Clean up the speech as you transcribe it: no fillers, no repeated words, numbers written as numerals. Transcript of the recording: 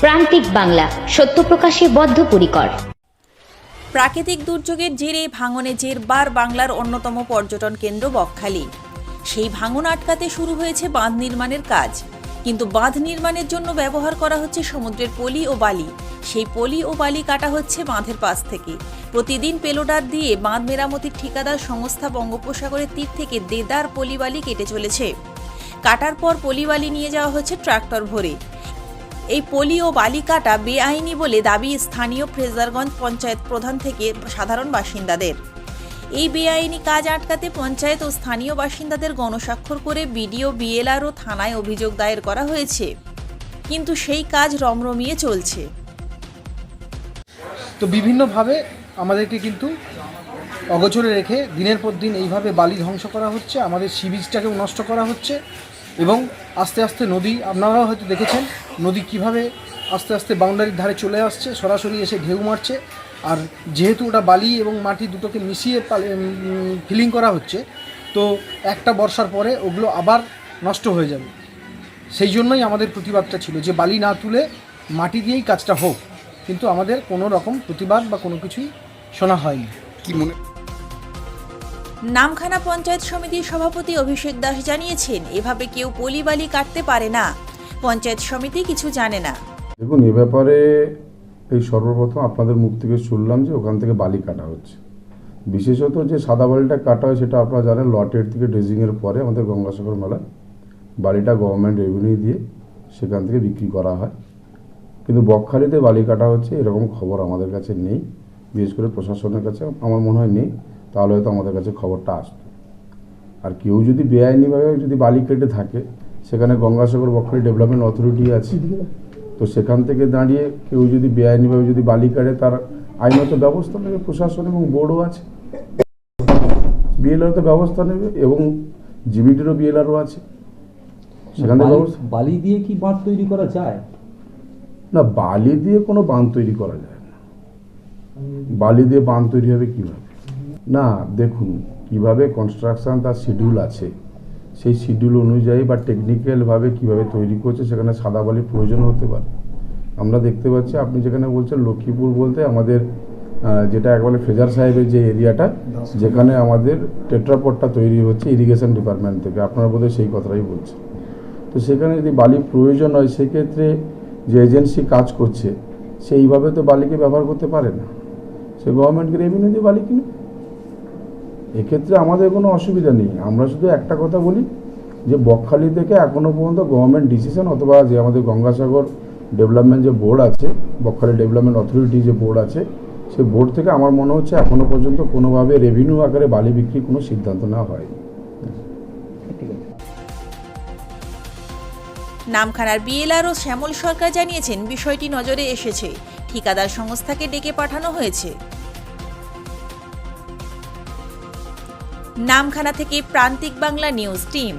প্রান্তিক বাংলা, সত্য প্রকাশে বদ্ধপরিকর। প্রাকৃতিক দুর্যোগের জেরে ভাঙনে জেরবার বাংলার অন্যতম পর্যটন কেন্দ্র বকখালি। সেই ভাঙন আটকাতে শুরু হয়েছে বাঁধ নির্মাণের কাজ, কিন্তু বাঁধ নির্মাণের জন্য ব্যবহার করা হচ্ছে সমুদ্রের পলি ও বালি। সেই পলি ও বালি কাটা হচ্ছে বাঁধের পাশ থেকে। প্রতিদিন পেলোডার দিয়ে বাঁধ মেরামতির ঠিকাদার সংস্থা বঙ্গোপসাগরের তীর থেকে দেদার পলি বালি কেটে চলেছে। কাটার পর পলি বালি নিয়ে যাওয়া হচ্ছে ট্রাক্টর ভরে। এই পলি ও বালি কাটা বেআইনি বলে দাবি স্থানীয় ফ্রেজারগঞ্জ পঞ্চায়েত প্রধান থেকে সাধারণ বাসিন্দাদের। এই বেআইনি কাজ আটকাতে পঞ্চায়েত ও স্থানীয় বাসিন্দাদের গণস্বাক্ষর করে বিডিও, বিএলআরও থানায় অভিযোগ দায়ের করা হয়েছে, কিন্তু সেই কাজ রমরমিয়ে চলছে। তো বিভিন্নভাবে আমাদেরকে কিন্তু অগোচরে রেখে দিনের পর দিন এইভাবে বালি ধ্বংস করা হচ্ছে, আমাদের সি বিচটাকেও নষ্ট করা হচ্ছে এবং আস্তে আস্তে নদী, আপনারাও হয়তো দেখেছেন নদী কিভাবে আস্তে আস্তে বাউন্ডারির ধারে চলে আসছে, সরাসরি এসে ঢেউ মারছে। আর যেহেতু ওটা বালি এবং মাটি দুটোকে মিশিয়ে ফিলিং করা হচ্ছে, তো একটা বর্ষার পরে ওগুলো আবার নষ্ট হয়ে যাবে। সেই জন্যই আমাদের প্রতিবাদটা ছিল যে বালি না তুলে মাটি দিয়েই কাজটা হোক, কিন্তু আমাদের কোনো রকম প্রতিবাদ বা কোনো কিছুই শোনা হয়নি। কি মনে নামখানা পঞ্চায়েত সমিতির সভাপতি অভিষেক দাস জানিয়েছেন, এভাবে কেউ পলি বালি কাটতে পারে না, পঞ্চায়েত সমিতি কিছু জানে না। দেখুন, এ ব্যাপারে এই সর্বপ্রথম আপনাদের মুখ থেকে শুনলাম যে ওখান থেকে বালি কাটা হচ্ছে। বিশেষত যে সাদা বালিটা কাটা হয় সেটা আপনারা জানেন, লটের থেকে ড্রেজিংয়ের পরে আমাদের গঙ্গাসাগর মেলায় বালিটা গভর্নমেন্ট রেভিনিউ দিয়ে সেখান থেকে বিক্রি করা হয়। কিন্তু বকখালিতে বালি কাটা হচ্ছে এরকম খবর আমাদের কাছে নেই, বিশেষ করে প্রশাসনের কাছে আমার মনে হয় নেই, তাহলে হয়তো আমাদের কাছে খবরটা আসবে। আর কেউ যদি বেআইনিভাবে যদি বালি কেটে থাকে, সেখানে গঙ্গাসাগর বকখালি ডেভেলপমেন্ট অথরিটি আছে, তো সেখান থেকে দাঁড়িয়ে কেউ যদি বেআইনিভাবে যদি বালি কাটে তার আইনত ব্যবস্থা নেবে প্রশাসন, এবং বোর্ডও আছে, বিএলআর তো ব্যবস্থা নেবে, এবং জিবিটিরও বিএলআরও আছে, সেখানে বালি দিয়ে কি বাঁধ তৈরি করা যায় না? বালি দিয়ে কোনো বাঁধ তৈরি করা যায় না। বালি দিয়ে বাঁধ তৈরি হবে কীভাবে? না, দেখুন কিভাবে কনস্ট্রাকশান তার শিডিউল আছে, সেই শিডিউল অনুযায়ী বা টেকনিক্যালভাবে কিভাবে তৈরি করছে, সেখানে সাদা বালির প্রয়োজন হতে পারে। আমরা দেখতে পাচ্ছি, আপনি যেখানে বলছেন লক্ষ্মীপুর বলতে আমাদের যেটা একবারে ফ্রেজার সাহেবের যে এরিয়াটা, যেখানে আমাদের টেট্রাপটটা তৈরি হচ্ছে ইরিগেশন ডিপার্টমেন্ট থেকে, আপনারা বোধহয় সেই কথাটাই বলছেন। তো সেখানে যদি বালি প্রয়োজন হয়, সেক্ষেত্রে যে এজেন্সি কাজ করছে সেইভাবে তো বালিকে ব্যবহার করতে পারে না, সে গভর্নমেন্টকে রেভিনিউ দিয়ে বালি কিনে। এক্ষেত্রে আমাদের কোনো অসুবিধা নেই। আমরা শুধু একটা কথা বলি যে বকখালি থেকে এখনও পর্যন্ত গভর্নমেন্ট ডিসিশন অথবা যে আমাদের গঙ্গাসাগর ডেভেলপমেন্ট যে বোর্ড আছে, বকখালি ডেভেলপমেন্ট অথরিটি যে বোর্ড আছে, সেই বোর্ড থেকে আমার মনে হচ্ছে এখনও পর্যন্ত কোনোভাবে রেভিনিউ আকারে বালি বিক্রির কোনো সিদ্ধান্ত নেওয়া হয়নি। নামখানার বিএলআরও শ্যামল সরকার জানিয়েছেন, বিষয়টি নজরে এসেছে, ঠিকাদার সংস্থাকে ডেকে পাঠানো হয়েছে। নামখানা থেকে প্রান্তিক বাংলা নিউজ টিম।